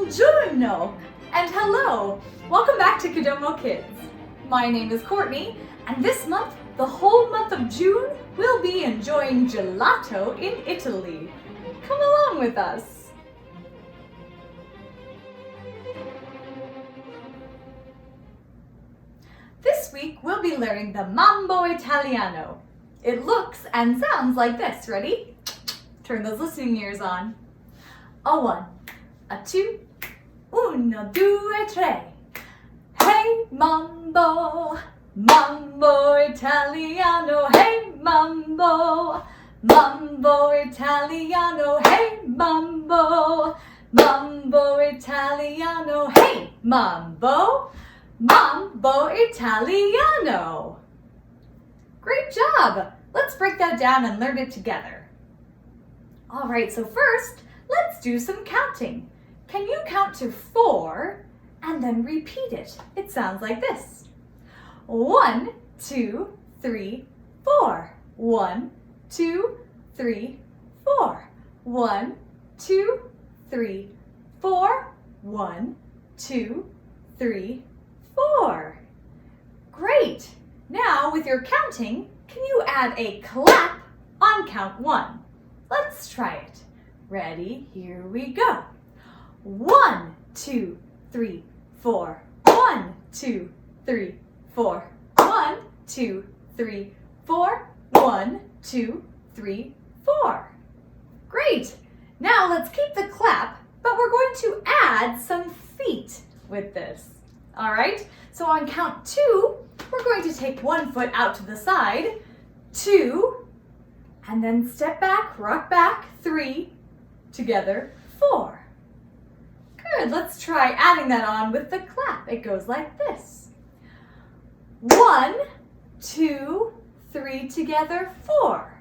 Buongiorno and hello! Welcome back to Kodomo Kids. My name is Courtney, and this month, the whole month of June, we'll be enjoying gelato in Italy. Come along with us. This week, we'll be learning the Mambo Italiano. It looks and sounds like this. Ready? Turn those listening ears on. A one, a two, uno, due, tre. Hey Mambo, Mambo Italiano. Hey Mambo, Mambo Italiano. Hey Mambo, Mambo Italiano. Hey Mambo, Mambo Italiano. Great job! Let's break that down and learn it together. All right, so first, let's do some counting. Can you count to 4 and then repeat it? It sounds like this. 1, 2, 3, 4. 1, 2, 3, 4. 1, 2, 3, 4. 1, 2, 3, 4. Great! Now, with your counting, can you add a clap on count 1? Let's try it. Ready? Here we go. 1, 2, 3, 4. 1, 2, 3, 4. 1, 2, 3, 4. 1, 2, 3, 4. Great! Now let's keep the clap, but we're going to add some feet with this. All right? So on count 2, we're going to take one foot out to the side, 2, and then step back, rock back, 3, together, 4. Good, let's try adding that on with the clap. It goes like this. 1, 2, 3, together, 4.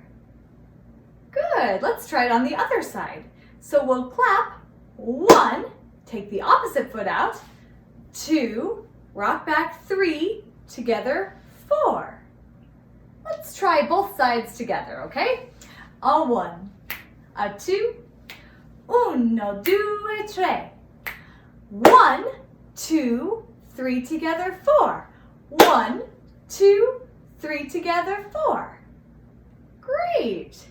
Good, let's try it on the other side. So we'll clap, 1, take the opposite foot out, 2, rock back, 3, together, 4. Let's try both sides together, okay? A 1, a 2, uno, due, tre. 1, 2, 3, together, 4. 1, 2, 3, together, 4. Great!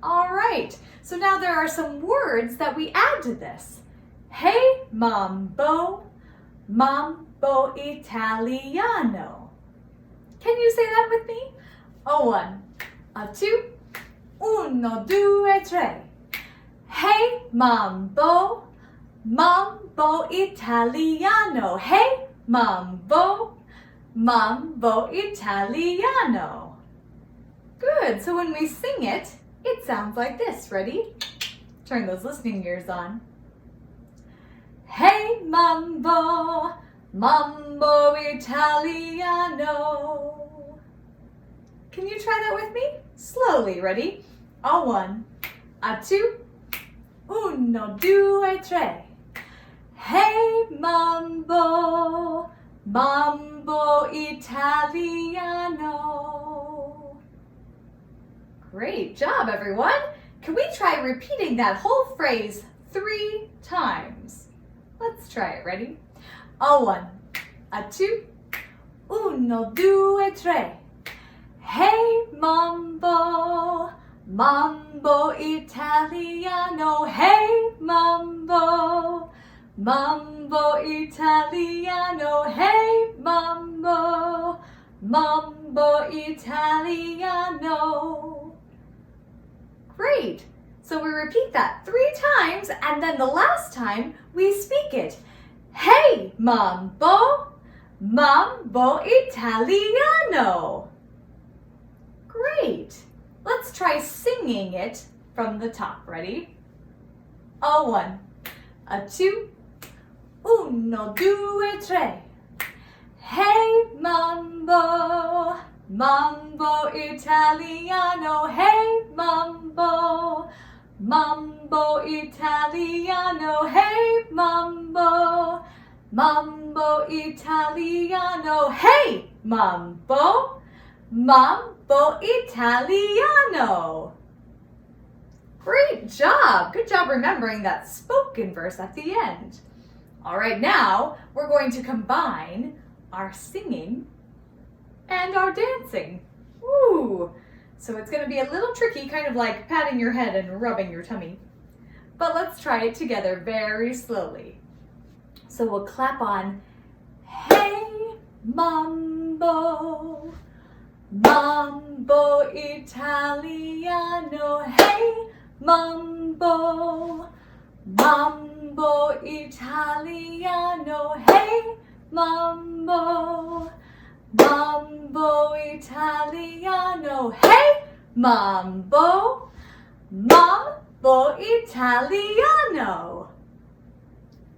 All right, so now there are some words that we add to this. Hey Mambo, Mambo Italiano. Can you say that with me? A 1, a 2, uno, due, tre. Hey Mambo, Mambo Italiano. Hey Mambo, Mambo Italiano. Good, so when we sing it, it sounds like this. Ready? Turn those listening ears on. Hey Mambo, Mambo Italiano. Can you try that with me? Slowly, ready? A 1, a 2, uno, due, tre. Hey Mambo, Mambo Italiano. Great job, everyone. Can we try repeating that whole phrase 3 times? Let's try it. Ready? A 1, a 2, uno, due, tre. Hey Mambo, Mambo Italiano. Hey Mambo, Mambo Italiano. Hey Mambo, Mambo Italiano. Great! So we repeat that 3 times, and then the last time we speak it. Hey Mambo, Mambo Italiano. Great! Let's try singing it from the top. Ready? A 1, a 2, uno, due, tre. Hey Mambo, Mambo Italiano. Hey Mambo, Mambo Italiano. Hey Mambo, Mambo Italiano. Hey Mambo, Mambo Italiano. Great job! Good job remembering that spoken verse at the end. All right, now we're going to combine our singing and our dancing. Woo! So it's going to be a little tricky, kind of like patting your head and rubbing your tummy. But let's try it together very slowly. So we'll clap on, hey, mambo, mambo Italiano, hey, mambo, mambo Italiano, hey, mambo, mambo Italiano, hey, mambo, mambo Italiano.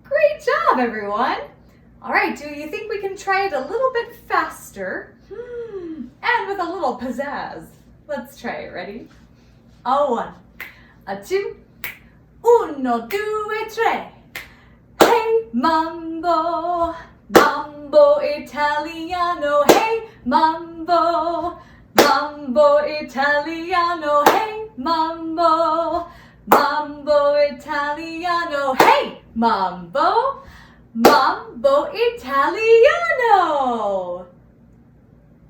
Great job, everyone. All right, do you think we can try it a little bit faster? And with a little pizzazz. Let's try it, ready? A one, a two, uno, due, tre. Hey, mambo, mambo Italiano, hey, mambo, mambo Italiano, hey, mambo, mambo Italiano, hey, mambo, mambo Italiano.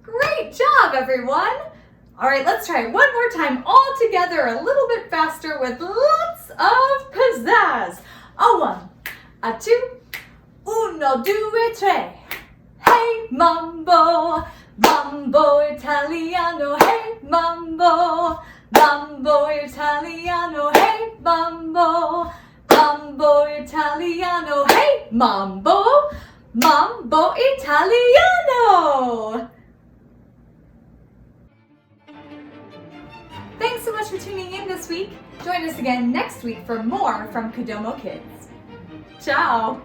Great job, everyone. All right, let's try it one more time all together, a little bit faster with lots of pizzazz. A one, a two, uno, due, tre. Hey, mambo, mambo Italiano, hey, mambo, mambo Italiano, hey, mambo, mambo Italiano, hey, mambo, mambo Italiano. Thanks so much for tuning in this week. Join us again next week for more from Kodomo Kids. Ciao!